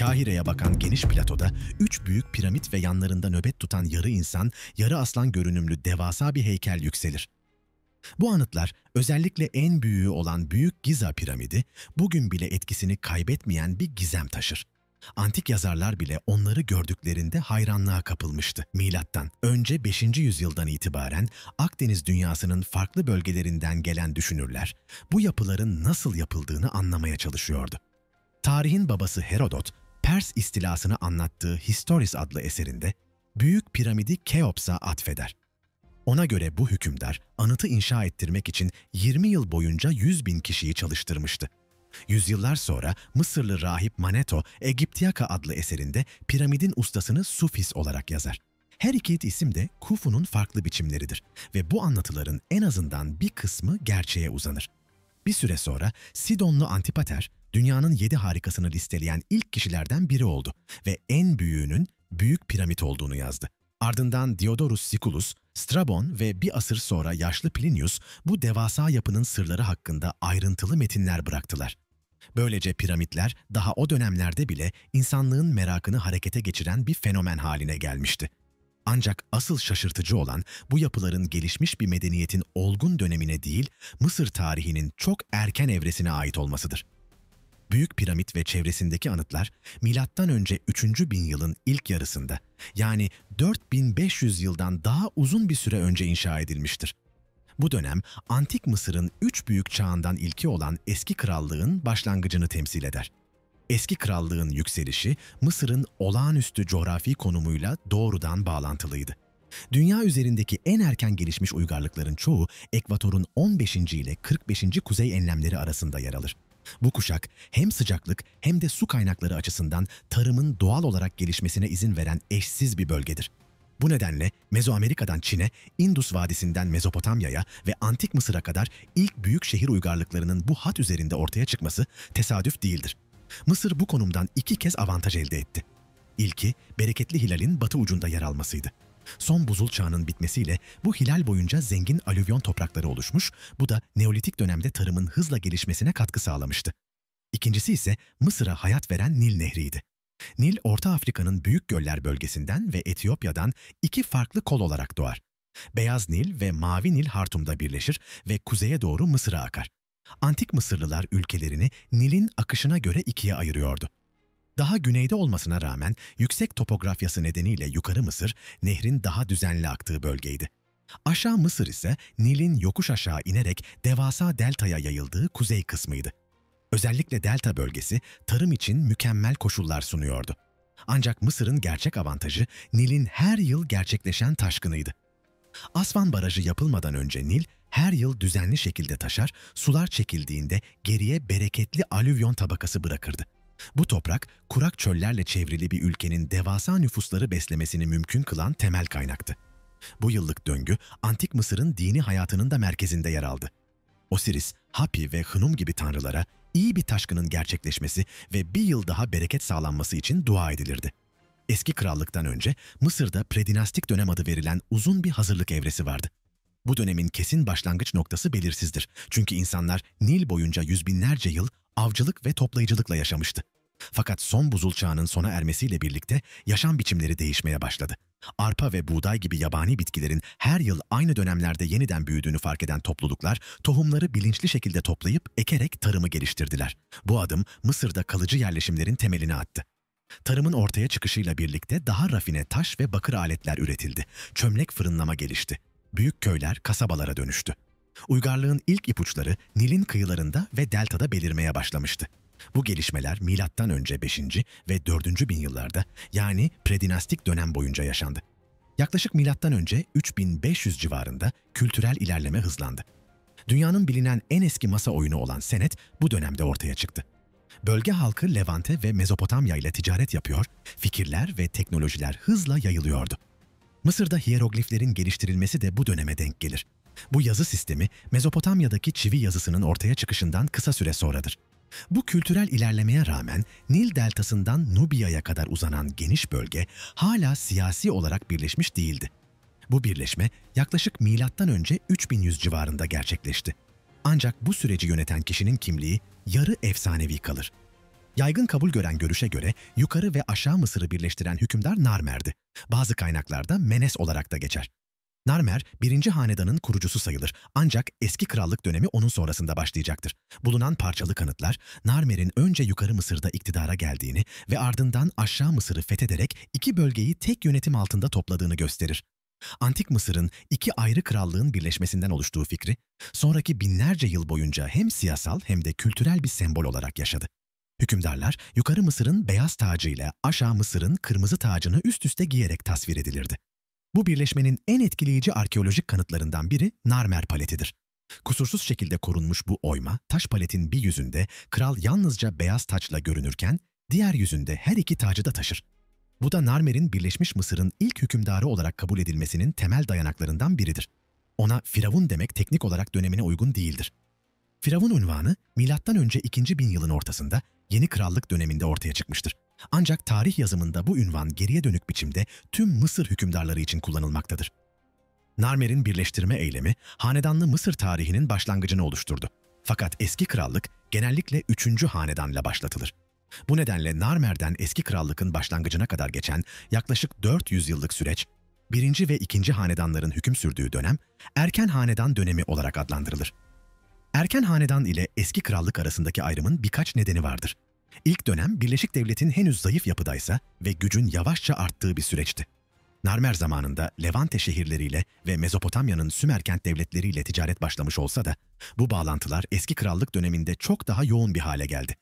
Kahire'ye bakan geniş platoda 3 büyük piramit ve yanlarında nöbet tutan yarı insan, yarı aslan görünümlü devasa bir heykel yükselir. Bu anıtlar, özellikle en büyüğü olan Büyük Giza piramidi, bugün bile etkisini kaybetmeyen bir gizem taşır. Antik yazarlar bile onları gördüklerinde hayranlığa kapılmıştı. Milattan önce 5. yüzyıldan itibaren Akdeniz dünyasının farklı bölgelerinden gelen düşünürler, bu yapıların nasıl yapıldığını anlamaya çalışıyordu. Tarihin babası Herodot, Pers istilasını anlattığı Historis adlı eserinde Büyük Piramidi Keops'a atfeder. Ona göre bu hükümdar, anıtı inşa ettirmek için 20 yıl boyunca 100.000 kişiyi çalıştırmıştı. Yüzyıllar sonra Mısırlı rahip Maneto, Egyptiaka adlı eserinde piramidin ustasını Sufis olarak yazar. Her iki isim de Kufu'nun farklı biçimleridir ve bu anlatıların en azından bir kısmı gerçeğe uzanır. Bir süre sonra Sidonlu Antipater, dünyanın 7 harikasını listeleyen ilk kişilerden biri oldu ve en büyüğünün Büyük Piramit olduğunu yazdı. Ardından Diodorus Siculus, Strabon ve bir asır sonra yaşlı Plinius bu devasa yapının sırları hakkında ayrıntılı metinler bıraktılar. Böylece piramitler daha o dönemlerde bile insanlığın merakını harekete geçiren bir fenomen haline gelmişti. Ancak asıl şaşırtıcı olan bu yapıların gelişmiş bir medeniyetin olgun dönemine değil, Mısır tarihinin çok erken evresine ait olmasıdır. Büyük Piramit ve çevresindeki anıtlar, M.Ö. 3. bin yılın ilk yarısında, yani 4500 yıldan daha uzun bir süre önce inşa edilmiştir. Bu dönem, Antik Mısır'ın 3 büyük çağından ilki olan Eski Krallığın başlangıcını temsil eder. Eski Krallığın yükselişi, Mısır'ın olağanüstü coğrafi konumuyla doğrudan bağlantılıydı. Dünya üzerindeki en erken gelişmiş uygarlıkların çoğu, Ekvator'un 15. ile 45. kuzey enlemleri arasında yer alır. Bu kuşak hem sıcaklık hem de su kaynakları açısından tarımın doğal olarak gelişmesine izin veren eşsiz bir bölgedir. Bu nedenle Mezoamerika'dan Çin'e, Indus Vadisi'nden Mezopotamya'ya ve Antik Mısır'a kadar ilk büyük şehir uygarlıklarının bu hat üzerinde ortaya çıkması tesadüf değildir. Mısır bu konumdan 2 kez avantaj elde etti. İlki, bereketli hilalin batı ucunda yer almasıydı. Son buzul çağının bitmesiyle bu hilal boyunca zengin alüvyon toprakları oluşmuş, bu da Neolitik dönemde tarımın hızla gelişmesine katkı sağlamıştı. İkincisi ise Mısır'a hayat veren Nil Nehri'ydi. Nil, Orta Afrika'nın Büyük Göller bölgesinden ve Etiyopya'dan 2 farklı kol olarak doğar. Beyaz Nil ve Mavi Nil Hartum'da birleşir ve kuzeye doğru Mısır'a akar. Antik Mısırlılar ülkelerini Nil'in akışına göre 2'ye ayırıyordu. Daha güneyde olmasına rağmen yüksek topografyası nedeniyle Yukarı Mısır, nehrin daha düzenli aktığı bölgeydi. Aşağı Mısır ise Nil'in yokuş aşağı inerek devasa deltaya yayıldığı kuzey kısmıydı. Özellikle delta bölgesi tarım için mükemmel koşullar sunuyordu. Ancak Mısır'ın gerçek avantajı Nil'in her yıl gerçekleşen taşkınıydı. Asvan Barajı yapılmadan önce Nil her yıl düzenli şekilde taşar, sular çekildiğinde geriye bereketli alüvyon tabakası bırakırdı. Bu toprak, kurak çöllerle çevrili bir ülkenin devasa nüfusları beslemesini mümkün kılan temel kaynaktı. Bu yıllık döngü, Antik Mısır'ın dini hayatının da merkezinde yer aldı. Osiris, Hapi ve Hınum gibi tanrılara iyi bir taşkının gerçekleşmesi ve bir yıl daha bereket sağlanması için dua edilirdi. Eski krallıktan önce Mısır'da predinastik dönem adı verilen uzun bir hazırlık evresi vardı. Bu dönemin kesin başlangıç noktası belirsizdir. Çünkü insanlar Nil boyunca yüz binlerce yıl avcılık ve toplayıcılıkla yaşamıştı. Fakat son buzul çağının sona ermesiyle birlikte yaşam biçimleri değişmeye başladı. Arpa ve buğday gibi yabani bitkilerin her yıl aynı dönemlerde yeniden büyüdüğünü fark eden topluluklar, tohumları bilinçli şekilde toplayıp ekerek tarımı geliştirdiler. Bu adım Mısır'da kalıcı yerleşimlerin temelini attı. Tarımın ortaya çıkışıyla birlikte daha rafine taş ve bakır aletler üretildi. Çömlek fırınlama gelişti. Büyük köyler kasabalara dönüştü. Uygarlığın ilk ipuçları Nil'in kıyılarında ve deltada belirmeye başlamıştı. Bu gelişmeler M.Ö. 5. ve 4. bin yıllarda, yani predinastik dönem boyunca yaşandı. Yaklaşık M.Ö. 3500 civarında kültürel ilerleme hızlandı. Dünyanın bilinen en eski masa oyunu olan senet bu dönemde ortaya çıktı. Bölge halkı Levante ve Mezopotamya ile ticaret yapıyor, fikirler ve teknolojiler hızla yayılıyordu. Mısır'da hiyerogliflerin geliştirilmesi de bu döneme denk gelir. Bu yazı sistemi Mezopotamya'daki çivi yazısının ortaya çıkışından kısa süre sonradır. Bu kültürel ilerlemeye rağmen Nil deltasından Nubya'ya kadar uzanan geniş bölge hala siyasi olarak birleşmiş değildi. Bu birleşme yaklaşık M.Ö. 3100 civarında gerçekleşti. Ancak bu süreci yöneten kişinin kimliği yarı efsanevi kalır. Yaygın kabul gören görüşe göre Yukarı ve Aşağı Mısır'ı birleştiren hükümdar Narmer'di. Bazı kaynaklarda Menes olarak da geçer. Narmer, 1. hanedanın kurucusu sayılır ancak eski krallık dönemi onun sonrasında başlayacaktır. Bulunan parçalı kanıtlar, Narmer'in önce Yukarı Mısır'da iktidara geldiğini ve ardından Aşağı Mısır'ı fethederek iki bölgeyi tek yönetim altında topladığını gösterir. Antik Mısır'ın iki ayrı krallığın birleşmesinden oluştuğu fikri, sonraki binlerce yıl boyunca hem siyasal hem de kültürel bir sembol olarak yaşadı. Hükümdarlar, Yukarı Mısır'ın beyaz tacı ile Aşağı Mısır'ın kırmızı tacını üst üste giyerek tasvir edilirdi. Bu birleşmenin en etkileyici arkeolojik kanıtlarından biri Narmer paletidir. Kusursuz şekilde korunmuş bu oyma, taş paletin bir yüzünde kral yalnızca beyaz taçla görünürken, diğer yüzünde her iki tacı da taşır. Bu da Narmer'in Birleşmiş Mısır'ın ilk hükümdarı olarak kabul edilmesinin temel dayanaklarından biridir. Ona Firavun demek teknik olarak dönemine uygun değildir. Firavun unvanı, M.Ö. 2. bin yılın ortasında yeni krallık döneminde ortaya çıkmıştır. Ancak tarih yazımında bu ünvan geriye dönük biçimde tüm Mısır hükümdarları için kullanılmaktadır. Narmer'in birleştirme eylemi, hanedanlı Mısır tarihinin başlangıcını oluşturdu. Fakat eski krallık genellikle 3. hanedanla başlatılır. Bu nedenle Narmer'den eski krallıkın başlangıcına kadar geçen yaklaşık 400 yıllık süreç, 1. ve 2. hanedanların hüküm sürdüğü dönem, erken hanedan dönemi olarak adlandırılır. Erken hanedan ile eski krallık arasındaki ayrımın birkaç nedeni vardır. İlk dönem Birleşik Devlet'in henüz zayıf yapıdaysa ve gücün yavaşça arttığı bir süreçti. Narmer zamanında Levante şehirleriyle ve Mezopotamya'nın Sümer kent devletleriyle ticaret başlamış olsa da bu bağlantılar eski krallık döneminde çok daha yoğun bir hale geldi.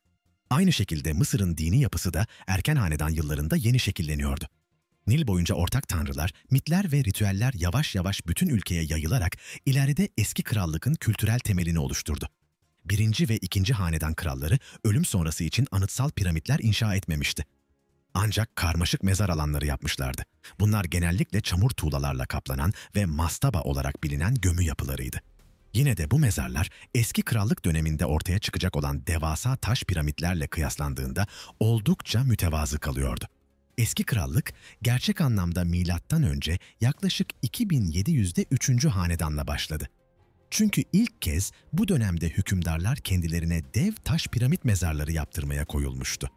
Aynı şekilde Mısır'ın dini yapısı da erken hanedan yıllarında yeni şekilleniyordu. Nil boyunca ortak tanrılar, mitler ve ritüeller yavaş yavaş bütün ülkeye yayılarak ileride eski krallıkın kültürel temelini oluşturdu. 1. ve 2. hanedan kralları ölüm sonrası için anıtsal piramitler inşa etmemişti. Ancak karmaşık mezar alanları yapmışlardı. Bunlar genellikle çamur tuğlalarla kaplanan ve mastaba olarak bilinen gömü yapılarıydı. Yine de bu mezarlar eski krallık döneminde ortaya çıkacak olan devasa taş piramitlerle kıyaslandığında oldukça mütevazı kalıyordu. Eski krallık gerçek anlamda milattan önce yaklaşık 2700'de 3. hanedanla başladı. Çünkü ilk kez bu dönemde hükümdarlar kendilerine dev taş piramit mezarları yaptırmaya koyulmuştu.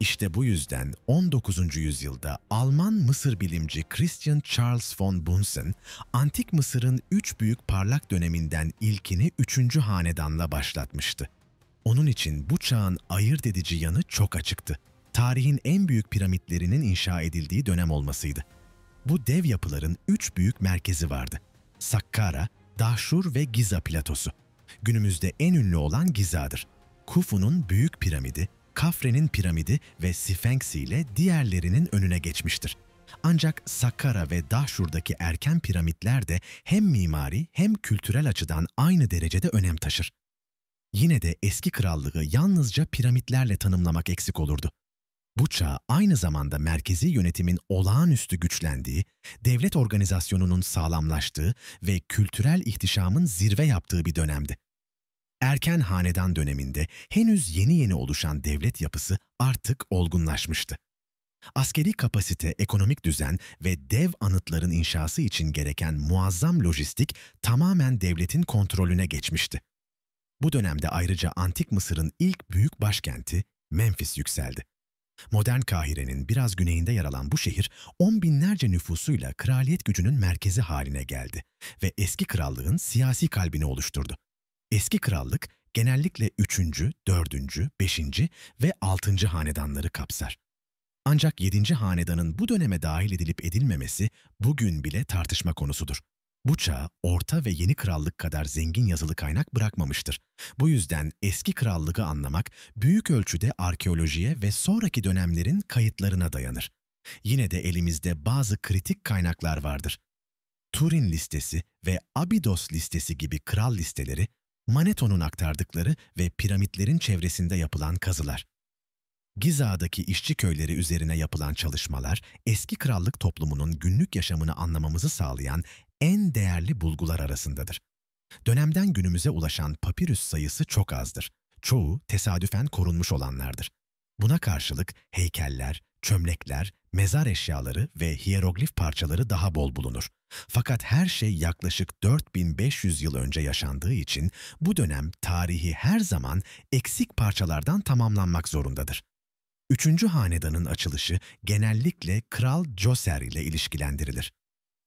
İşte bu yüzden 19. yüzyılda Alman Mısır bilimci Christian Charles von Bunsen, Antik Mısır'ın 3 büyük parlak döneminden ilkini 3. hanedanla başlatmıştı. Onun için bu çağın ayırt edici yanı çok açıktı. Tarihin en büyük piramitlerinin inşa edildiği dönem olmasıydı. Bu dev yapıların 3 büyük merkezi vardı. Sakkara, Dahşur ve Giza platosu. Günümüzde en ünlü olan Giza'dır. Khufu'nun Büyük Piramidi, Kafre'nin piramidi ve Sfenksi ile diğerlerinin önüne geçmiştir. Ancak Sakkara ve Dahşur'daki erken piramitler de hem mimari hem kültürel açıdan aynı derecede önem taşır. Yine de eski krallığı yalnızca piramitlerle tanımlamak eksik olurdu. Bu çağ aynı zamanda merkezi yönetimin olağanüstü güçlendiği, devlet organizasyonunun sağlamlaştığı ve kültürel ihtişamın zirve yaptığı bir dönemdi. Erken hanedan döneminde henüz yeni oluşan devlet yapısı artık olgunlaşmıştı. Askeri kapasite, ekonomik düzen ve dev anıtların inşası için gereken muazzam lojistik tamamen devletin kontrolüne geçmişti. Bu dönemde ayrıca Antik Mısır'ın ilk büyük başkenti Memphis yükseldi. Modern Kahire'nin biraz güneyinde yer alan bu şehir, 10 binlerce nüfusuyla kraliyet gücünün merkezi haline geldi ve eski krallığın siyasi kalbini oluşturdu. Eski krallık genellikle 3., 4., 5. ve 6. hanedanları kapsar. Ancak 7. hanedanın bu döneme dahil edilip edilmemesi bugün bile tartışma konusudur. Bu çağ, Orta ve Yeni Krallık kadar zengin yazılı kaynak bırakmamıştır. Bu yüzden eski krallığı anlamak büyük ölçüde arkeolojiye ve sonraki dönemlerin kayıtlarına dayanır. Yine de elimizde bazı kritik kaynaklar vardır. Turin listesi ve Abydos listesi gibi kral listeleri, Manetho'nun aktardıkları ve piramitlerin çevresinde yapılan kazılar. Giza'daki işçi köyleri üzerine yapılan çalışmalar, eski krallık toplumunun günlük yaşamını anlamamızı sağlayan en değerli bulgular arasındadır. Dönemden günümüze ulaşan papirüs sayısı çok azdır. Çoğu tesadüfen korunmuş olanlardır. Buna karşılık heykeller, çömlekler, mezar eşyaları ve hiyeroglif parçaları daha bol bulunur. Fakat her şey yaklaşık 4500 yıl önce yaşandığı için bu dönem tarihi her zaman eksik parçalardan tamamlanmak zorundadır. Üçüncü hanedanın açılışı genellikle Kral Djoser ile ilişkilendirilir.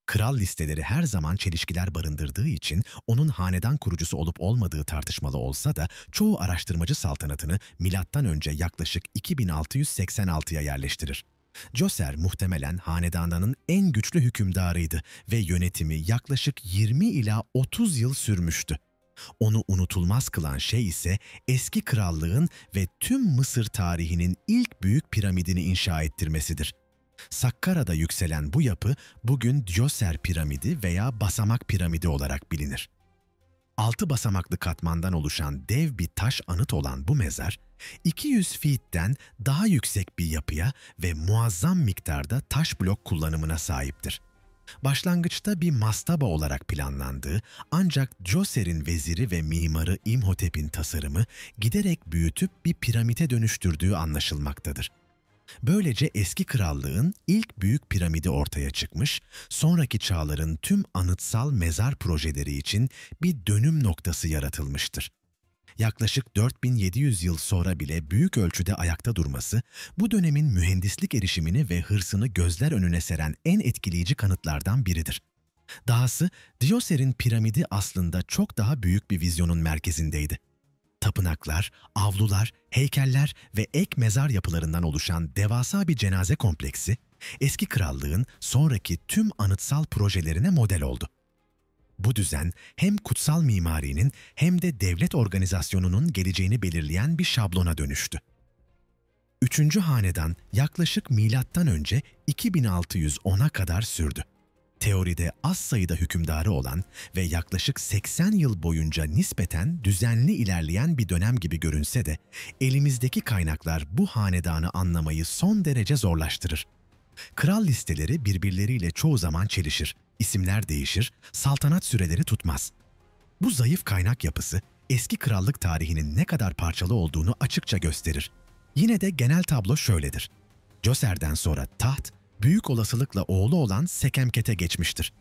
Kral listeleri her zaman çelişkiler barındırdığı için onun hanedan kurucusu olup olmadığı tartışmalı olsa da çoğu araştırmacı saltanatını M.Ö. yaklaşık 2686'ya yerleştirir. Djoser muhtemelen hanedanının en güçlü hükümdarıydı ve yönetimi yaklaşık 20 ila 30 yıl sürmüştü. Onu unutulmaz kılan şey ise eski krallığın ve tüm Mısır tarihinin ilk büyük piramidini inşa ettirmesidir. Sakkara'da yükselen bu yapı bugün Djoser piramidi veya basamak piramidi olarak bilinir. 6 basamaklı katmandan oluşan dev bir taş anıt olan bu mezar, 200 feet'ten daha yüksek bir yapıya ve muazzam miktarda taş blok kullanımına sahiptir. Başlangıçta bir mastaba olarak planlandığı ancak Djoser'in veziri ve mimarı İmhotep'in tasarımı giderek büyütüp bir piramite dönüştürdüğü anlaşılmaktadır. Böylece eski krallığın ilk büyük piramidi ortaya çıkmış, sonraki çağların tüm anıtsal mezar projeleri için bir dönüm noktası yaratılmıştır. Yaklaşık 4700 yıl sonra bile büyük ölçüde ayakta durması, bu dönemin mühendislik erişimini ve hırsını gözler önüne seren en etkileyici kanıtlardan biridir. Dahası, Djoser'in piramidi aslında çok daha büyük bir vizyonun merkezindeydi. Tapınaklar, avlular, heykeller ve ek mezar yapılarından oluşan devasa bir cenaze kompleksi, eski krallığın sonraki tüm anıtsal projelerine model oldu. Bu düzen hem kutsal mimarinin hem de devlet organizasyonunun geleceğini belirleyen bir şablona dönüştü. Üçüncü hanedan yaklaşık M.Ö. 2610'a kadar sürdü. Teoride az sayıda hükümdarı olan ve yaklaşık 80 yıl boyunca nispeten düzenli ilerleyen bir dönem gibi görünse de, elimizdeki kaynaklar bu hanedanı anlamayı son derece zorlaştırır. Kral listeleri birbirleriyle çoğu zaman çelişir, isimler değişir, saltanat süreleri tutmaz. Bu zayıf kaynak yapısı, eski krallık tarihinin ne kadar parçalı olduğunu açıkça gösterir. Yine de genel tablo şöyledir. Djoser'den sonra taht, büyük olasılıkla oğlu olan Sekemket'e geçmiştir.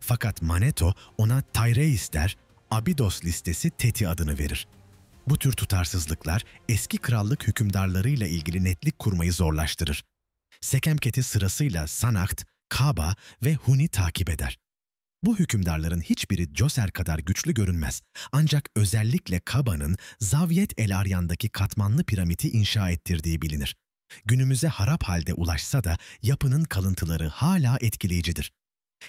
Fakat Maneto ona Tyreis der, Abydos listesi Teti adını verir. Bu tür tutarsızlıklar eski krallık hükümdarlarıyla ilgili netlik kurmayı zorlaştırır. Sekemket'i sırasıyla Sanaht, Kaba ve Huni takip eder. Bu hükümdarların hiçbiri Djoser kadar güçlü görünmez. Ancak özellikle Kaba'nın Zavyet el Aryan'daki katmanlı piramidi inşa ettirdiği bilinir. Günümüze harap halde ulaşsa da yapının kalıntıları hala etkileyicidir.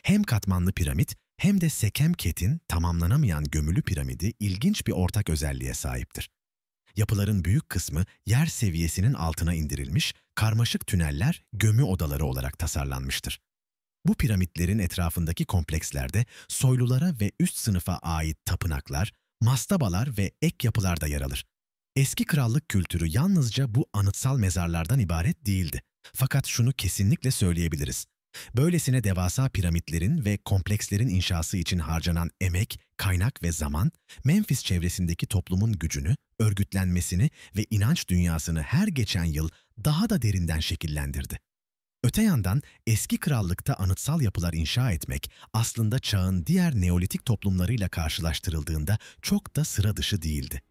Hem katmanlı piramit hem de Sekemket'in tamamlanamayan gömülü piramidi ilginç bir ortak özelliğe sahiptir. Yapıların büyük kısmı yer seviyesinin altına indirilmiş, karmaşık tüneller gömü odaları olarak tasarlanmıştır. Bu piramitlerin etrafındaki komplekslerde soylulara ve üst sınıfa ait tapınaklar, mastabalar ve ek yapılar da yer alır. Eski krallık kültürü yalnızca bu anıtsal mezarlardan ibaret değildi. Fakat şunu kesinlikle söyleyebiliriz. Böylesine devasa piramitlerin ve komplekslerin inşası için harcanan emek, kaynak ve zaman, Memphis çevresindeki toplumun gücünü, örgütlenmesini ve inanç dünyasını her geçen yıl daha da derinden şekillendirdi. Öte yandan eski krallıkta anıtsal yapılar inşa etmek aslında çağın diğer Neolitik toplumlarıyla karşılaştırıldığında çok da sıra dışı değildi.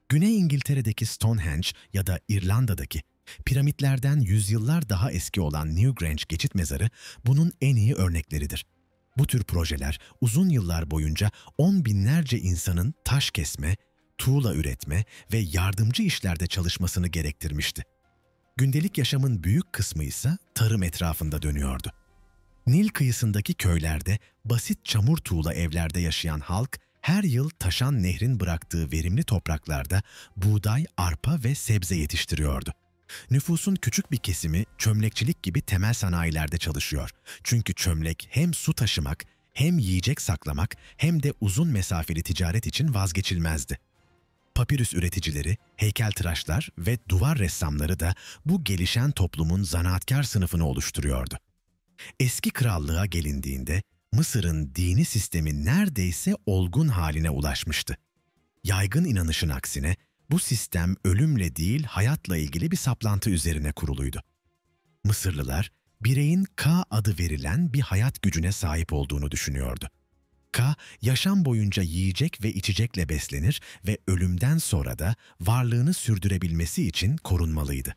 Güney İngiltere'deki Stonehenge ya da İrlanda'daki piramitlerden yüzyıllar daha eski olan Newgrange geçit mezarı bunun en iyi örnekleridir. Bu tür projeler uzun yıllar boyunca on binlerce insanın taş kesme, tuğla üretme ve yardımcı işlerde çalışmasını gerektirmişti. Gündelik yaşamın büyük kısmı ise tarım etrafında dönüyordu. Nil kıyısındaki köylerde basit çamur tuğla evlerde yaşayan halk her yıl taşan nehrin bıraktığı verimli topraklarda buğday, arpa ve sebze yetiştiriyordu. Nüfusun küçük bir kesimi çömlekçilik gibi temel sanayilerde çalışıyor. Çünkü çömlek hem su taşımak, hem yiyecek saklamak, hem de uzun mesafeli ticaret için vazgeçilmezdi. Papirüs üreticileri, heykeltıraşlar ve duvar ressamları da bu gelişen toplumun zanaatkar sınıfını oluşturuyordu. Eski krallığa gelindiğinde Mısır'ın dini sistemi neredeyse olgun haline ulaşmıştı. Yaygın inanışın aksine bu sistem ölümle değil hayatla ilgili bir saplantı üzerine kuruluydu. Mısırlılar bireyin Ka adı verilen bir hayat gücüne sahip olduğunu düşünüyordu. Ka, yaşam boyunca yiyecek ve içecekle beslenir ve ölümden sonra da varlığını sürdürebilmesi için korunmalıydı.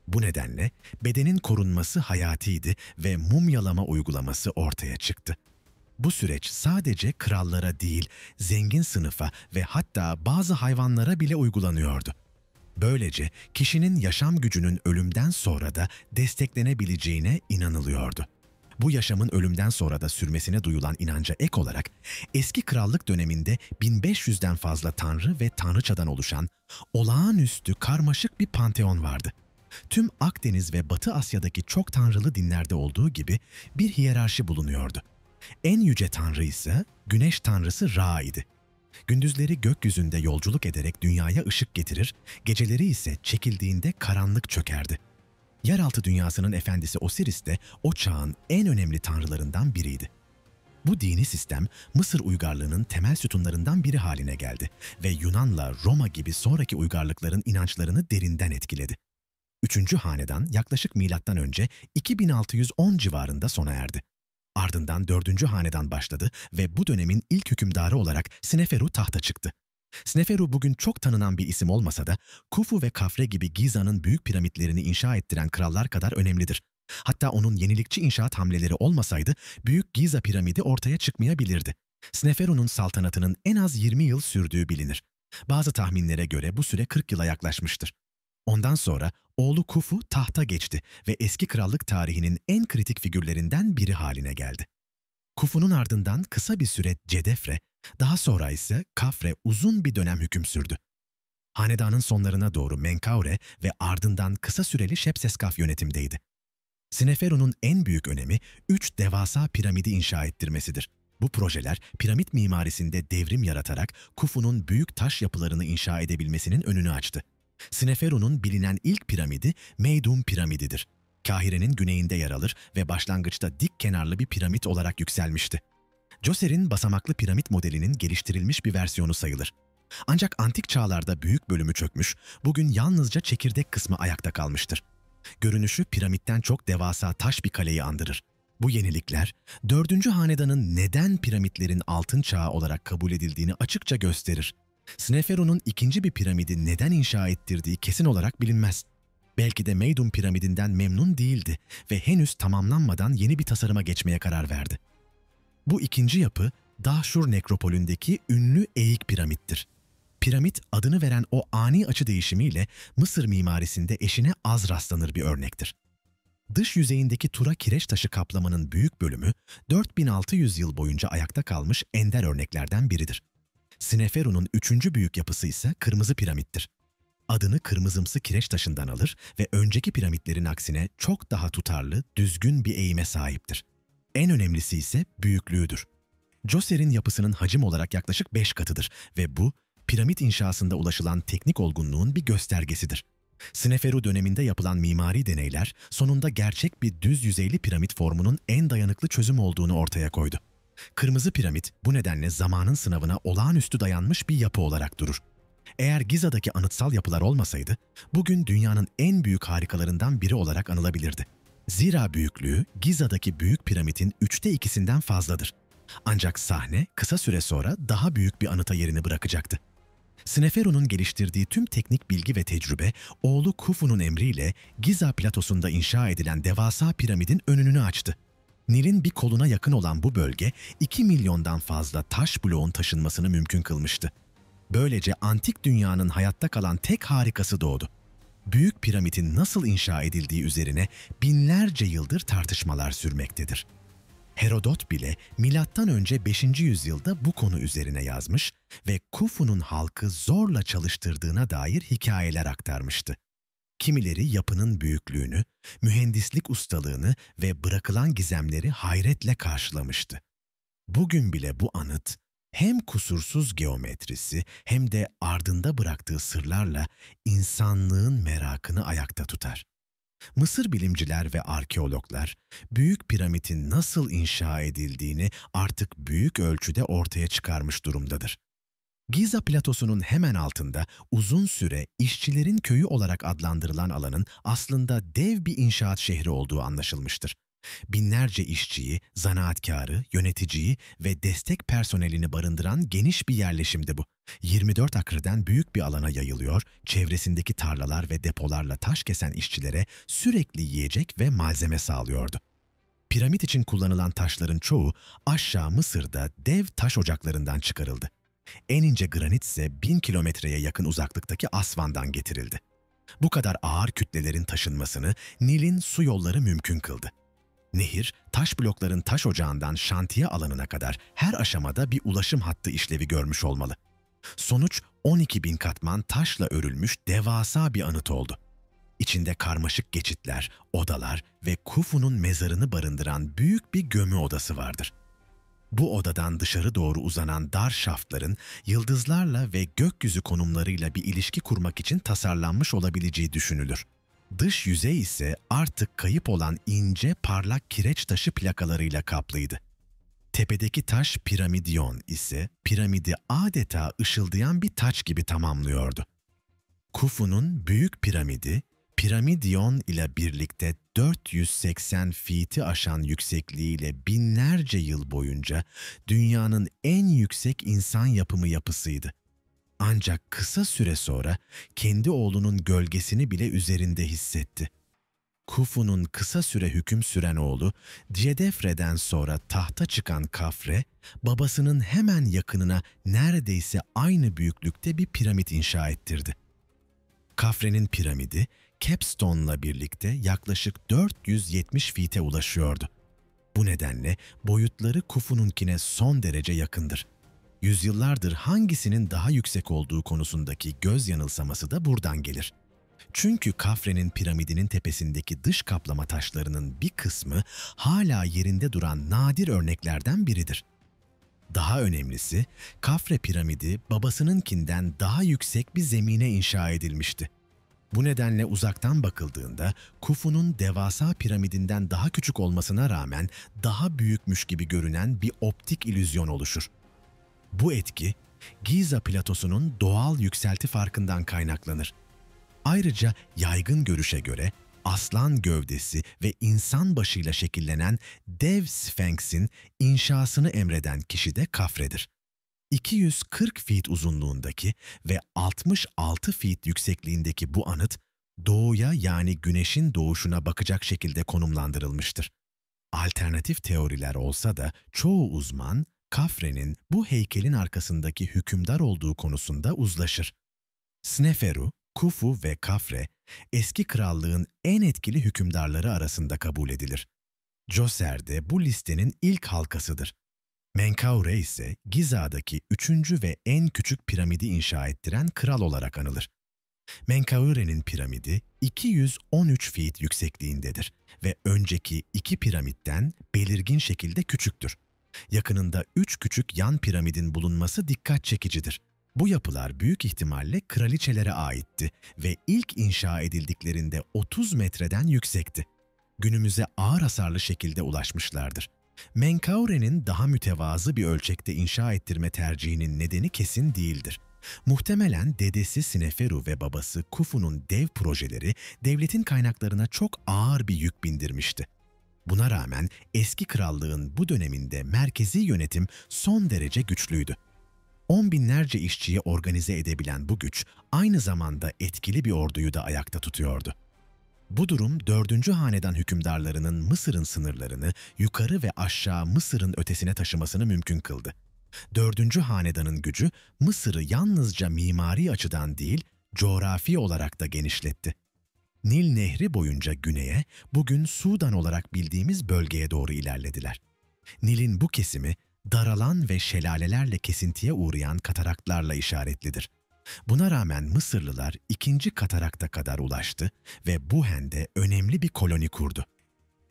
Bu nedenle bedenin korunması hayatiydi ve mumyalama uygulaması ortaya çıktı. Bu süreç sadece krallara değil, zengin sınıfa ve hatta bazı hayvanlara bile uygulanıyordu. Böylece kişinin yaşam gücünün ölümden sonra da desteklenebileceğine inanılıyordu. Bu yaşamın ölümden sonra da sürmesine duyulan inanca ek olarak eski krallık döneminde 1500'den fazla tanrı ve tanrıçadan oluşan olağanüstü karmaşık bir panteon vardı. Tüm Akdeniz ve Batı Asya'daki çok tanrılı dinlerde olduğu gibi bir hiyerarşi bulunuyordu. En yüce tanrı ise güneş tanrısı Ra idi. Gündüzleri gökyüzünde yolculuk ederek dünyaya ışık getirir, geceleri ise çekildiğinde karanlık çökerdi. Yeraltı dünyasının efendisi Osiris de o çağın en önemli tanrılarından biriydi. Bu dini sistem Mısır uygarlığının temel sütunlarından biri haline geldi ve Yunan'la Roma gibi sonraki uygarlıkların inançlarını derinden etkiledi. 3. hanedan yaklaşık M.Ö. 2610 civarında sona erdi. Ardından 4. hanedan başladı ve bu dönemin ilk hükümdarı olarak Sneferu tahta çıktı. Sneferu bugün çok tanınan bir isim olmasa da Kufu ve Kafre gibi Giza'nın büyük piramitlerini inşa ettiren krallar kadar önemlidir. Hatta onun yenilikçi inşaat hamleleri olmasaydı Büyük Giza piramidi ortaya çıkmayabilirdi. Sneferu'nun saltanatının en az 20 yıl sürdüğü bilinir. Bazı tahminlere göre bu süre 40 yıla yaklaşmıştır. Ondan sonra oğlu Kufu tahta geçti ve eski krallık tarihinin en kritik figürlerinden biri haline geldi. Kufu'nun ardından kısa bir süre Cedefre, daha sonra ise Kafre uzun bir dönem hüküm sürdü. Hanedanın sonlarına doğru Menkaure ve ardından kısa süreli Şepseskaf yönetimdeydi. Sneferu'nun en büyük önemi 3 devasa piramidi inşa ettirmesidir. Bu projeler piramit mimarisinde devrim yaratarak Kufu'nun büyük taş yapılarını inşa edebilmesinin önünü açtı. Sneferu'nun bilinen ilk piramidi Meidum piramididir. Kahire'nin güneyinde yer alır ve başlangıçta dik kenarlı bir piramit olarak yükselmişti. Djoser'in basamaklı piramit modelinin geliştirilmiş bir versiyonu sayılır. Ancak antik çağlarda büyük bölümü çökmüş, bugün yalnızca çekirdek kısmı ayakta kalmıştır. Görünüşü piramitten çok devasa taş bir kaleyi andırır. Bu yenilikler, 4. hanedanın neden piramitlerin altın çağı olarak kabul edildiğini açıkça gösterir. Sneferu'nun ikinci bir piramidi neden inşa ettirdiği kesin olarak bilinmez. Belki de Meidum piramidinden memnun değildi ve henüz tamamlanmadan yeni bir tasarıma geçmeye karar verdi. Bu ikinci yapı, Dahşur nekropolündeki ünlü eğik piramittir. Piramit adını veren o ani açı değişimiyle Mısır mimarisinde eşine az rastlanır bir örnektir. Dış yüzeyindeki tura kireç taşı kaplamanın büyük bölümü 4600 yıl boyunca ayakta kalmış ender örneklerden biridir. Sneferu'nun 3. büyük yapısı ise Kırmızı Piramittir. Adını kırmızımsı kireç taşından alır ve önceki piramitlerin aksine çok daha tutarlı, düzgün bir eğime sahiptir. En önemlisi ise büyüklüğüdür. Djoser'in yapısının hacim olarak yaklaşık 5 katıdır ve bu, piramit inşasında ulaşılan teknik olgunluğun bir göstergesidir. Sneferu döneminde yapılan mimari deneyler, sonunda gerçek bir düz yüzeyli piramit formunun en dayanıklı çözüm olduğunu ortaya koydu. Kırmızı piramit bu nedenle zamanın sınavına olağanüstü dayanmış bir yapı olarak durur. Eğer Giza'daki anıtsal yapılar olmasaydı, bugün dünyanın en büyük harikalarından biri olarak anılabilirdi. Zira büyüklüğü Giza'daki büyük piramidin 2/3'ünden fazladır. Ancak sahne kısa süre sonra daha büyük bir anıta yerini bırakacaktı. Sneferu'nun geliştirdiği tüm teknik bilgi ve tecrübe, oğlu Khufu'nun emriyle Giza platosunda inşa edilen devasa piramidin önünü açtı. Nil'in bir koluna yakın olan bu bölge 2 milyondan fazla taş bloğun taşınmasını mümkün kılmıştı. Böylece antik dünyanın hayatta kalan tek harikası doğdu. Büyük piramidin nasıl inşa edildiği üzerine binlerce yıldır tartışmalar sürmektedir. Herodot bile M.Ö. 5. yüzyılda bu konu üzerine yazmış ve Khufu'nun halkı zorla çalıştırdığına dair hikayeler aktarmıştı. Kimileri yapının büyüklüğünü, mühendislik ustalığını ve bırakılan gizemleri hayretle karşılamıştı. Bugün bile bu anıt, hem kusursuz geometrisi hem de ardında bıraktığı sırlarla insanlığın merakını ayakta tutar. Mısır bilimciler ve arkeologlar, Büyük Piramit'in nasıl inşa edildiğini artık büyük ölçüde ortaya çıkarmış durumdadır. Giza platosunun hemen altında uzun süre işçilerin köyü olarak adlandırılan alanın aslında dev bir inşaat şehri olduğu anlaşılmıştır. Binlerce işçiyi, zanaatkarı, yöneticiyi ve destek personelini barındıran geniş bir yerleşimdi bu. 24 akreden büyük bir alana yayılıyor, çevresindeki tarlalar ve depolarla taş kesen işçilere sürekli yiyecek ve malzeme sağlıyordu. Piramit için kullanılan taşların çoğu aşağı Mısır'da dev taş ocaklarından çıkarıldı. En ince granit ise 1000 kilometreye yakın uzaklıktaki Asvan'dan getirildi. Bu kadar ağır kütlelerin taşınmasını Nil'in su yolları mümkün kıldı. Nehir, taş blokların taş ocağından şantiye alanına kadar her aşamada bir ulaşım hattı işlevi görmüş olmalı. Sonuç 12 bin katman taşla örülmüş devasa bir anıt oldu. İçinde karmaşık geçitler, odalar ve Khufu'nun mezarını barındıran büyük bir gömü odası vardır. Bu odadan dışarı doğru uzanan dar şaftların yıldızlarla ve gökyüzü konumlarıyla bir ilişki kurmak için tasarlanmış olabileceği düşünülür. Dış yüzey ise artık kayıp olan ince parlak kireç taşı plakalarıyla kaplıydı. Tepedeki taş piramidyon ise piramidi adeta ışıldayan bir taç gibi tamamlıyordu. Khufu'nun büyük piramidi, piramidyon ile birlikte 480 feet'i aşan yüksekliğiyle binlerce yıl boyunca dünyanın en yüksek insan yapımı yapısıydı. Ancak kısa süre sonra kendi oğlunun gölgesini bile üzerinde hissetti. Khufu'nun kısa süre hüküm süren oğlu, Djedefre'den sonra tahta çıkan Khafre, babasının hemen yakınına neredeyse aynı büyüklükte bir piramit inşa ettirdi. Khafre'nin piramidi, Capstone'la birlikte yaklaşık 470 feet'e ulaşıyordu. Bu nedenle boyutları Khufu'nunkine son derece yakındır. Yüzyıllardır hangisinin daha yüksek olduğu konusundaki göz yanılsaması da buradan gelir. Çünkü Khafre'nin piramidinin tepesindeki dış kaplama taşlarının bir kısmı hala yerinde duran nadir örneklerden biridir. Daha önemlisi, Khafre piramidi babasınınkinden daha yüksek bir zemine inşa edilmişti. Bu nedenle uzaktan bakıldığında Khufu'nun devasa piramidinden daha küçük olmasına rağmen daha büyükmüş gibi görünen bir optik illüzyon oluşur. Bu etki, Giza platosunun doğal yükselti farkından kaynaklanır. Ayrıca yaygın görüşe göre aslan gövdesi ve insan başıyla şekillenen dev Sphinx'in inşasını emreden kişi de Khafre'dir. 240 feet uzunluğundaki ve 66 feet yüksekliğindeki bu anıt, doğuya yani güneşin doğuşuna bakacak şekilde konumlandırılmıştır. Alternatif teoriler olsa da çoğu uzman, Khafre'nin bu heykelin arkasındaki hükümdar olduğu konusunda uzlaşır. Sneferu, Khufu ve Khafre, eski krallığın en etkili hükümdarları arasında kabul edilir. Djoser de bu listenin ilk halkasıdır. Menkaure ise Giza'daki 3. ve en küçük piramidi inşa ettiren kral olarak anılır. Menkaure'nin piramidi 213 feet yüksekliğindedir ve önceki iki piramitten belirgin şekilde küçüktür. Yakınında 3 küçük yan piramidin bulunması dikkat çekicidir. Bu yapılar büyük ihtimalle kraliçelere aitti ve ilk inşa edildiklerinde 30 metreden yüksekti. Günümüze ağır hasarlı şekilde ulaşmışlardır. Menkaure'nin daha mütevazı bir ölçekte inşa ettirme tercihinin nedeni kesin değildir. Muhtemelen dedesi Sneferu ve babası Khufu'nun dev projeleri devletin kaynaklarına çok ağır bir yük bindirmişti. Buna rağmen eski krallığın bu döneminde merkezi yönetim son derece güçlüydü. 10 binlerce işçiyi organize edebilen bu güç aynı zamanda etkili bir orduyu da ayakta tutuyordu. Bu durum 4. hanedan hükümdarlarının Mısır'ın sınırlarını yukarı ve aşağı Mısır'ın ötesine taşımasını mümkün kıldı. 4. hanedanın gücü Mısır'ı yalnızca mimari açıdan değil, coğrafi olarak da genişletti. Nil Nehri boyunca güneye, bugün Sudan olarak bildiğimiz bölgeye doğru ilerlediler. Nil'in bu kesimi, daralan ve şelalelerle kesintiye uğrayan kataraklarla işaretlidir. Buna rağmen Mısırlılar 2. katarakta kadar ulaştı ve Buhen'de önemli bir koloni kurdu.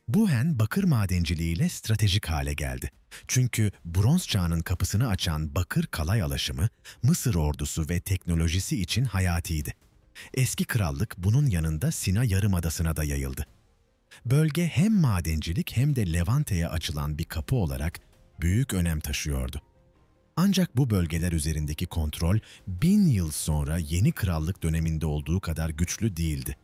Buhen, bakır madenciliğiyle stratejik hale geldi. Çünkü bronz çağının kapısını açan bakır kalay alaşımı, Mısır ordusu ve teknolojisi için hayatiydi. Eski krallık bunun yanında Sina Yarımadası'na da yayıldı. Bölge hem madencilik hem de Levante'ye açılan bir kapı olarak büyük önem taşıyordu. Ancak bu bölgeler üzerindeki kontrol 1000 yıl sonra yeni krallık döneminde olduğu kadar güçlü değildi.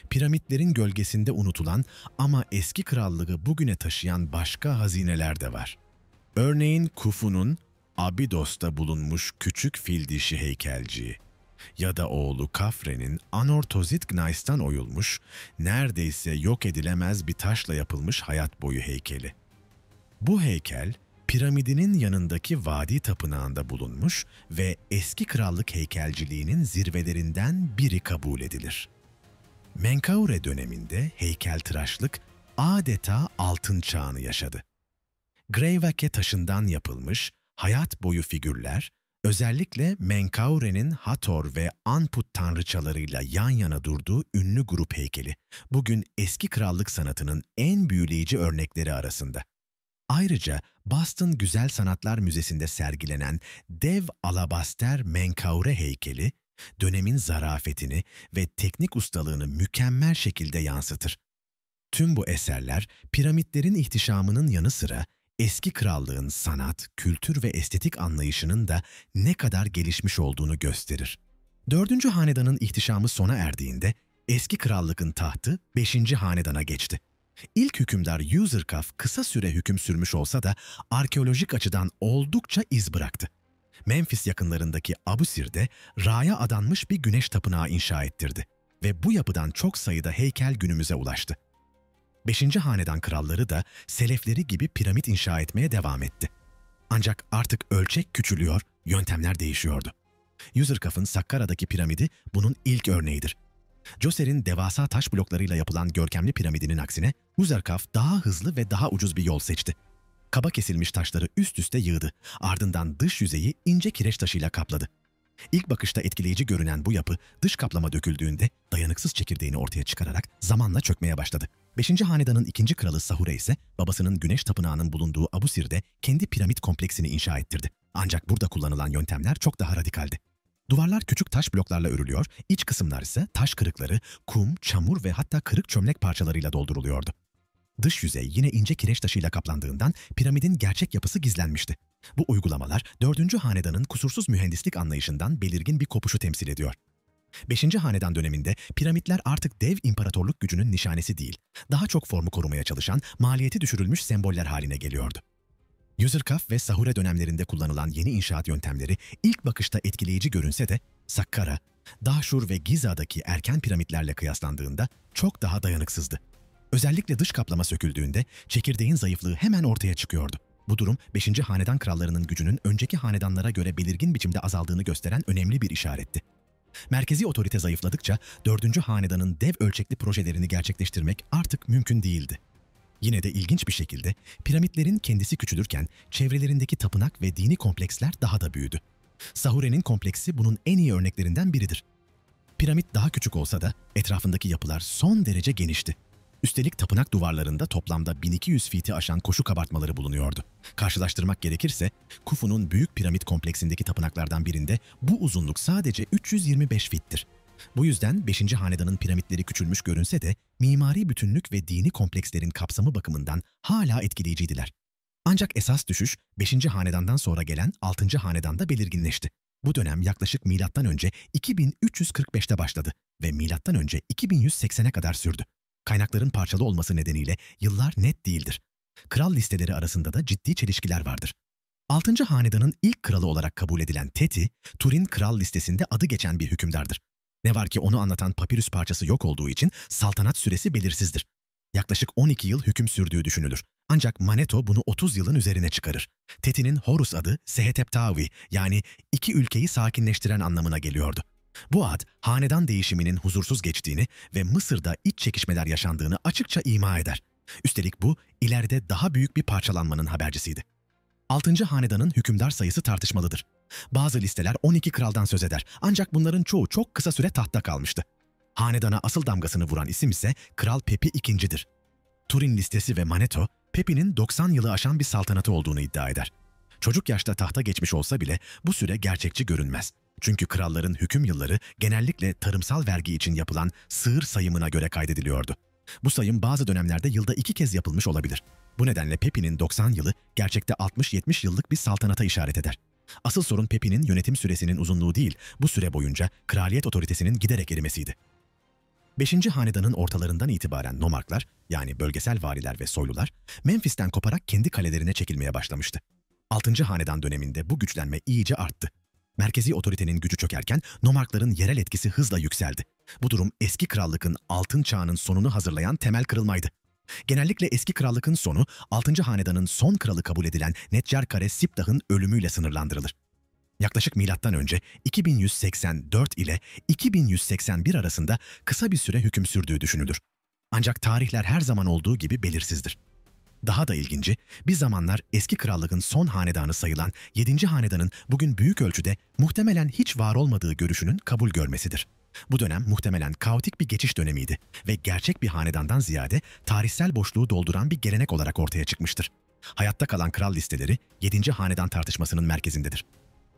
Piramitlerin gölgesinde unutulan ama eski krallığı bugüne taşıyan başka hazineler de var. Örneğin Khufu'nun Abidos'ta bulunmuş küçük fil dişi heykelciği ya da oğlu Khafre'nin Anortozit Gnais'tan oyulmuş, neredeyse yok edilemez bir taşla yapılmış hayat boyu heykeli. Bu heykel, piramidinin yanındaki vadi tapınağında bulunmuş ve eski krallık heykelciliğinin zirvelerinden biri kabul edilir. Menkaure döneminde heykeltıraşlık adeta altın çağını yaşadı. Greyvake taşından yapılmış hayat boyu figürler, özellikle Menkaure'nin Hathor ve Anput tanrıçalarıyla yan yana durduğu ünlü grup heykeli, bugün eski krallık sanatının en büyüleyici örnekleri arasında. Ayrıca Boston Güzel Sanatlar Müzesi'nde sergilenen dev alabaster Menkaure heykeli, dönemin zarafetini ve teknik ustalığını mükemmel şekilde yansıtır. Tüm bu eserler, piramitlerin ihtişamının yanı sıra eski krallığın sanat, kültür ve estetik anlayışının da ne kadar gelişmiş olduğunu gösterir. 4. hanedanın ihtişamı sona erdiğinde eski krallıkın tahtı 5. hanedana geçti. İlk hükümdar Userkaf kısa süre hüküm sürmüş olsa da arkeolojik açıdan oldukça iz bıraktı. Memphis yakınlarındaki Abusir'de Ra'ya adanmış bir güneş tapınağı inşa ettirdi ve bu yapıdan çok sayıda heykel günümüze ulaştı. 5. hanedan kralları da selefleri gibi piramit inşa etmeye devam etti. Ancak artık ölçek küçülüyor, yöntemler değişiyordu. Userkaf'ın Sakkara'daki piramidi bunun ilk örneğidir. Djoser'in devasa taş bloklarıyla yapılan görkemli piramidinin aksine Userkaf daha hızlı ve daha ucuz bir yol seçti. Kaba kesilmiş taşları üst üste yığdı, ardından dış yüzeyi ince kireç taşıyla kapladı. İlk bakışta etkileyici görünen bu yapı dış kaplama döküldüğünde dayanıksız çekirdeğini ortaya çıkararak zamanla çökmeye başladı. 5. hanedanın ikinci kralı Sahure ise babasının güneş tapınağının bulunduğu Abusir'de kendi piramit kompleksini inşa ettirdi. Ancak burada kullanılan yöntemler çok daha radikaldi. Duvarlar küçük taş bloklarla örülüyor, iç kısımlar ise taş kırıkları, kum, çamur ve hatta kırık çömlek parçalarıyla dolduruluyordu. Dış yüzey yine ince kireç taşıyla kaplandığından piramidin gerçek yapısı gizlenmişti. Bu uygulamalar 4. hanedanın kusursuz mühendislik anlayışından belirgin bir kopuşu temsil ediyor. 5. hanedan döneminde piramitler artık dev imparatorluk gücünün nişanesi değil, daha çok formu korumaya çalışan, maliyeti düşürülmüş semboller haline geliyordu. Userkaf ve Sahure dönemlerinde kullanılan yeni inşaat yöntemleri ilk bakışta etkileyici görünse de Sakkara, Dahşur ve Giza'daki erken piramitlerle kıyaslandığında çok daha dayanıksızdı. Özellikle dış kaplama söküldüğünde çekirdeğin zayıflığı hemen ortaya çıkıyordu. Bu durum 5. hanedan krallarının gücünün önceki hanedanlara göre belirgin biçimde azaldığını gösteren önemli bir işaretti. Merkezi otorite zayıfladıkça 4. hanedanın dev ölçekli projelerini gerçekleştirmek artık mümkün değildi. Yine de ilginç bir şekilde piramitlerin kendisi küçülürken çevrelerindeki tapınak ve dini kompleksler daha da büyüdü. Sahure'nin kompleksi bunun en iyi örneklerinden biridir. Piramit daha küçük olsa da etrafındaki yapılar son derece genişti. Üstelik tapınak duvarlarında toplamda 1200 feet'i aşan koşu kabartmaları bulunuyordu. Karşılaştırmak gerekirse Khufu'nun büyük piramit kompleksindeki tapınaklardan birinde bu uzunluk sadece 325 feet'tir. Bu yüzden 5. hanedanın piramitleri küçülmüş görünse de mimari bütünlük ve dini komplekslerin kapsamı bakımından hala etkileyiciydiler. Ancak esas düşüş 5. hanedandan sonra gelen 6. hanedanda belirginleşti. Bu dönem yaklaşık MÖ 2345'te başladı ve MÖ 2180'e kadar sürdü. Kaynakların parçalı olması nedeniyle yıllar net değildir. Kral listeleri arasında da ciddi çelişkiler vardır. 6. hanedanın ilk kralı olarak kabul edilen Teti, Turin kral listesinde adı geçen bir hükümdardır. Ne var ki onu anlatan papirüs parçası yok olduğu için saltanat süresi belirsizdir. Yaklaşık 12 yıl hüküm sürdüğü düşünülür. Ancak Manetho bunu 30 yılın üzerine çıkarır. Teti'nin Horus adı Seheteptavi, yani iki ülkeyi sakinleştiren anlamına geliyordu. Bu ad, hanedan değişiminin huzursuz geçtiğini ve Mısır'da iç çekişmeler yaşandığını açıkça ima eder. Üstelik bu, ileride daha büyük bir parçalanmanın habercisiydi. 6. hanedanın hükümdar sayısı tartışmalıdır. Bazı listeler 12 kraldan söz eder, ancak bunların çoğu çok kısa süre tahtta kalmıştı. Hanedana asıl damgasını vuran isim ise Kral Pepi II'dir. Turin listesi ve Manetho, Pepi'nin 90 yılı aşan bir saltanatı olduğunu iddia eder. Çocuk yaşta tahta geçmiş olsa bile bu süre gerçekçi görünmez. Çünkü kralların hüküm yılları genellikle tarımsal vergi için yapılan sığır sayımına göre kaydediliyordu. Bu sayım bazı dönemlerde yılda 2 kez yapılmış olabilir. Bu nedenle Pepi'nin 90 yılı gerçekte 60-70 yıllık bir saltanata işaret eder. Asıl sorun Pepi'nin yönetim süresinin uzunluğu değil, bu süre boyunca kraliyet otoritesinin giderek erimesiydi. Beşinci hanedanın ortalarından itibaren nomarklar, yani bölgesel valiler ve soylular, Memphis'ten koparak kendi kalelerine çekilmeye başlamıştı. Altıncı hanedan döneminde bu güçlenme iyice arttı. Merkezi otoritenin gücü çökerken nomarkların yerel etkisi hızla yükseldi. Bu durum eski krallıkın altın çağının sonunu hazırlayan temel kırılmaydı. Genellikle eski krallıkın sonu, 6. hanedanın son kralı kabul edilen Netcar-Kare Siptah'ın ölümüyle sınırlandırılır. Yaklaşık M.Ö. 2184 ile 2181 arasında kısa bir süre hüküm sürdüğü düşünülür. Ancak tarihler her zaman olduğu gibi belirsizdir. Daha da ilginci, bir zamanlar eski krallığın son hanedanı sayılan 7. hanedanın bugün büyük ölçüde muhtemelen hiç var olmadığı görüşünün kabul görmesidir. Bu dönem muhtemelen kaotik bir geçiş dönemiydi ve gerçek bir hanedandan ziyade tarihsel boşluğu dolduran bir gelenek olarak ortaya çıkmıştır. Hayatta kalan kral listeleri 7. hanedan tartışmasının merkezindedir.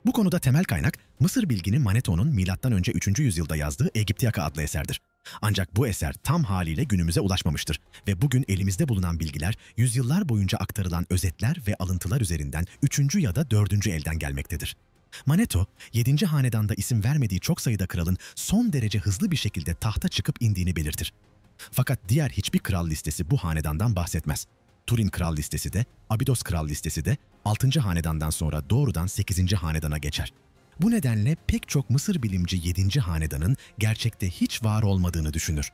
Bu konuda temel kaynak Mısır bilgini Maneto'nun M.Ö. 3. yüzyılda yazdığı Egiptiyaka adlı eserdir. Ancak bu eser tam haliyle günümüze ulaşmamıştır ve bugün elimizde bulunan bilgiler yüzyıllar boyunca aktarılan özetler ve alıntılar üzerinden 3. ya da 4. elden gelmektedir. Maneto, 7. hanedanda isim vermediği çok sayıda kralın son derece hızlı bir şekilde tahta çıkıp indiğini belirtir. Fakat diğer hiçbir kral listesi bu hanedandan bahsetmez. Turin Kral listesi de, Abidos Kral listesi de 6. hanedandan sonra doğrudan 8. hanedana geçer. Bu nedenle pek çok Mısır bilimci 7. hanedanın gerçekte hiç var olmadığını düşünür.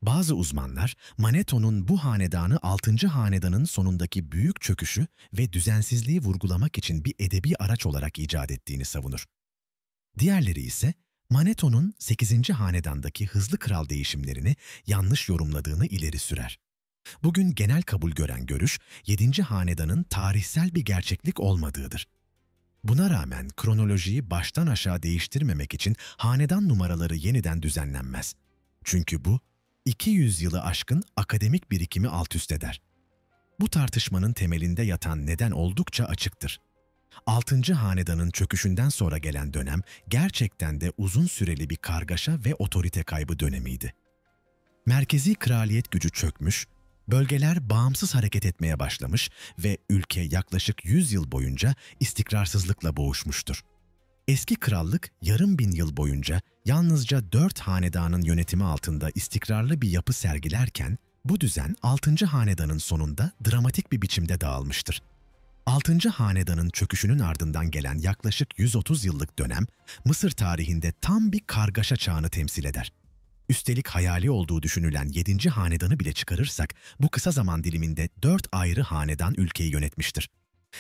Bazı uzmanlar, Maneto'nun bu hanedanı 6. hanedanın sonundaki büyük çöküşü ve düzensizliği vurgulamak için bir edebi araç olarak icat ettiğini savunur. Diğerleri ise, Maneto'nun 8. hanedandaki hızlı kral değişimlerini yanlış yorumladığını ileri sürer. Bugün genel kabul gören görüş, 7. hanedanın tarihsel bir gerçeklik olmadığıdır. Buna rağmen kronolojiyi baştan aşağı değiştirmemek için hanedan numaraları yeniden düzenlenmez. Çünkü bu, 200 yılı aşkın akademik birikimi altüst eder. Bu tartışmanın temelinde yatan neden oldukça açıktır. 6. hanedanın çöküşünden sonra gelen dönem gerçekten de uzun süreli bir kargaşa ve otorite kaybı dönemiydi. Merkezi kraliyet gücü çökmüş, bölgeler bağımsız hareket etmeye başlamış ve ülke yaklaşık 100 yıl boyunca istikrarsızlıkla boğuşmuştur. Eski krallık yarım bin yıl boyunca yalnızca 4 hanedanın yönetimi altında istikrarlı bir yapı sergilerken, bu düzen 6. hanedanın sonunda dramatik bir biçimde dağılmıştır. 6. hanedanın çöküşünün ardından gelen yaklaşık 130 yıllık dönem, Mısır tarihinde tam bir kargaşa çağını temsil eder. Üstelik hayali olduğu düşünülen 7. hanedanı bile çıkarırsak, bu kısa zaman diliminde 4 ayrı hanedan ülkeyi yönetmiştir.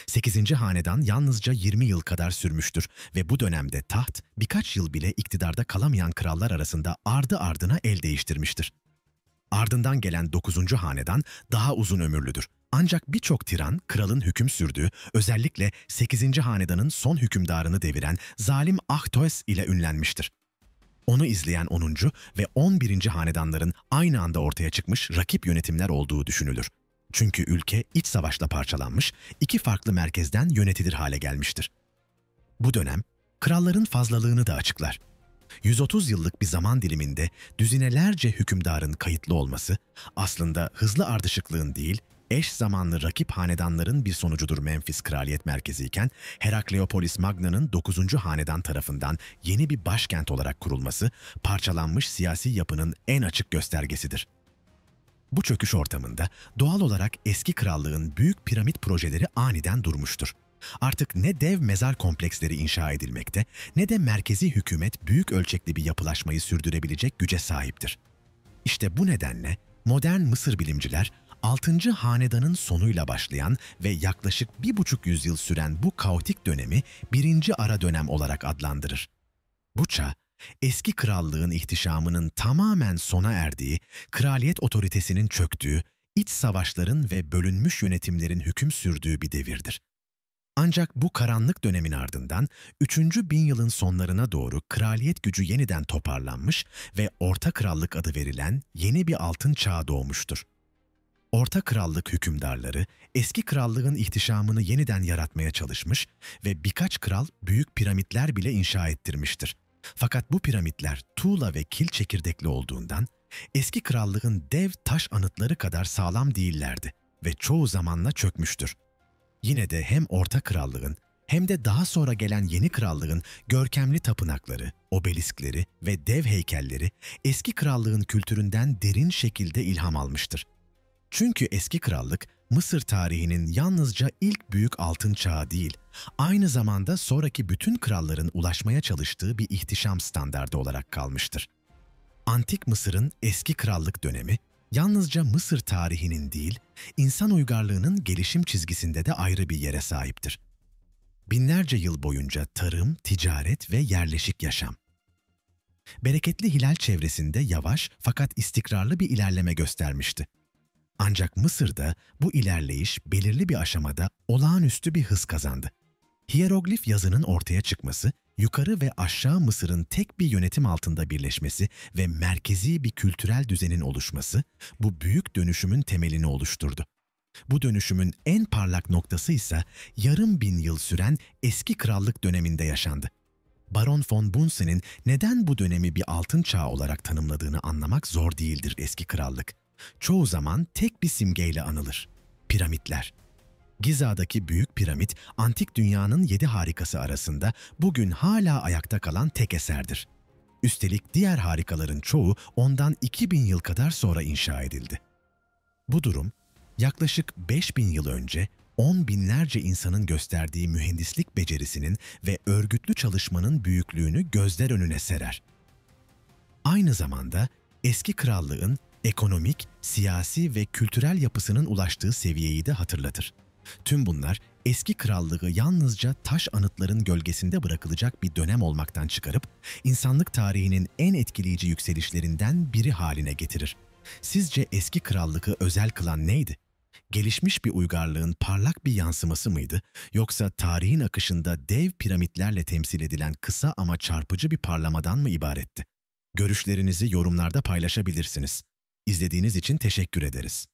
8. hanedan yalnızca 20 yıl kadar sürmüştür ve bu dönemde taht birkaç yıl bile iktidarda kalamayan krallar arasında ardı ardına el değiştirmiştir. Ardından gelen 9. hanedan daha uzun ömürlüdür. Ancak birçok tiran kralın hüküm sürdüğü, özellikle 8. hanedanın son hükümdarını deviren zalim Ahtoes ile ünlenmiştir. Onu izleyen 10. ve 11. hanedanların aynı anda ortaya çıkmış rakip yönetimler olduğu düşünülür. Çünkü ülke iç savaşla parçalanmış, iki farklı merkezden yönetilir hale gelmiştir. Bu dönem, kralların fazlalığını da açıklar. 130 yıllık bir zaman diliminde düzinelerce hükümdarın kayıtlı olması, aslında hızlı ardışıklığın değil, eş zamanlı rakip hanedanların bir sonucudur. Memphis kraliyet merkezi iken, Herakleopolis Magna'nın 9. hanedan tarafından yeni bir başkent olarak kurulması, parçalanmış siyasi yapının en açık göstergesidir. Bu çöküş ortamında doğal olarak eski krallığın büyük piramit projeleri aniden durmuştur. Artık ne dev mezar kompleksleri inşa edilmekte, ne de merkezi hükümet büyük ölçekli bir yapılaşmayı sürdürebilecek güce sahiptir. İşte bu nedenle modern Mısır bilimciler, 6. hanedanın sonuyla başlayan ve yaklaşık 1,5 yüzyıl süren bu kaotik dönemi 1. ara dönem olarak adlandırır. Bu çağ, eski krallığın ihtişamının tamamen sona erdiği, kraliyet otoritesinin çöktüğü, iç savaşların ve bölünmüş yönetimlerin hüküm sürdüğü bir devirdir. Ancak bu karanlık dönemin ardından 3. bin yılın sonlarına doğru kraliyet gücü yeniden toparlanmış ve Orta Krallık adı verilen yeni bir altın çağ doğmuştur. Orta Krallık hükümdarları eski krallığın ihtişamını yeniden yaratmaya çalışmış ve birkaç kral büyük piramitler bile inşa ettirmiştir. Fakat bu piramitler tuğla ve kil çekirdekli olduğundan eski krallığın dev taş anıtları kadar sağlam değillerdi ve çoğu zamanla çökmüştür. Yine de hem Orta Krallığın hem de daha sonra gelen yeni krallığın görkemli tapınakları, obeliskleri ve dev heykelleri eski krallığın kültüründen derin şekilde ilham almıştır. Çünkü eski krallık, Mısır tarihinin yalnızca ilk büyük altın çağı değil, aynı zamanda sonraki bütün kralların ulaşmaya çalıştığı bir ihtişam standardı olarak kalmıştır. Antik Mısır'ın eski krallık dönemi, yalnızca Mısır tarihinin değil, insan uygarlığının gelişim çizgisinde de ayrı bir yere sahiptir. Binlerce yıl boyunca tarım, ticaret ve yerleşik yaşam. Bereketli hilal çevresinde yavaş fakat istikrarlı bir ilerleme göstermişti. Ancak Mısır'da bu ilerleyiş belirli bir aşamada olağanüstü bir hız kazandı. Hiyeroglif yazının ortaya çıkması, yukarı ve aşağı Mısır'ın tek bir yönetim altında birleşmesi ve merkezi bir kültürel düzenin oluşması, bu büyük dönüşümün temelini oluşturdu. Bu dönüşümün en parlak noktası ise yarım bin yıl süren eski krallık döneminde yaşandı. Baron von Bunsen'in neden bu dönemi bir altın çağı olarak tanımladığını anlamak zor değildir eski krallık. Çoğu zaman tek bir simgeyle anılır. Piramitler. Giza'daki Büyük Piramit, antik dünyanın 7 harikası arasında bugün hala ayakta kalan tek eserdir. Üstelik diğer harikaların çoğu ondan 2000 yıl kadar sonra inşa edildi. Bu durum, yaklaşık 5000 yıl önce 10 binlerce insanın gösterdiği mühendislik becerisinin ve örgütlü çalışmanın büyüklüğünü gözler önüne serer. Aynı zamanda eski krallığın ekonomik, siyasi ve kültürel yapısının ulaştığı seviyeyi de hatırlatır. Tüm bunlar eski krallığı yalnızca taş anıtların gölgesinde bırakılacak bir dönem olmaktan çıkarıp insanlık tarihinin en etkileyici yükselişlerinden biri haline getirir. Sizce eski krallığı özel kılan neydi? Gelişmiş bir uygarlığın parlak bir yansıması mıydı, yoksa tarihin akışında dev piramitlerle temsil edilen kısa ama çarpıcı bir parlamadan mı ibaretti? Görüşlerinizi yorumlarda paylaşabilirsiniz. İzlediğiniz için teşekkür ederiz.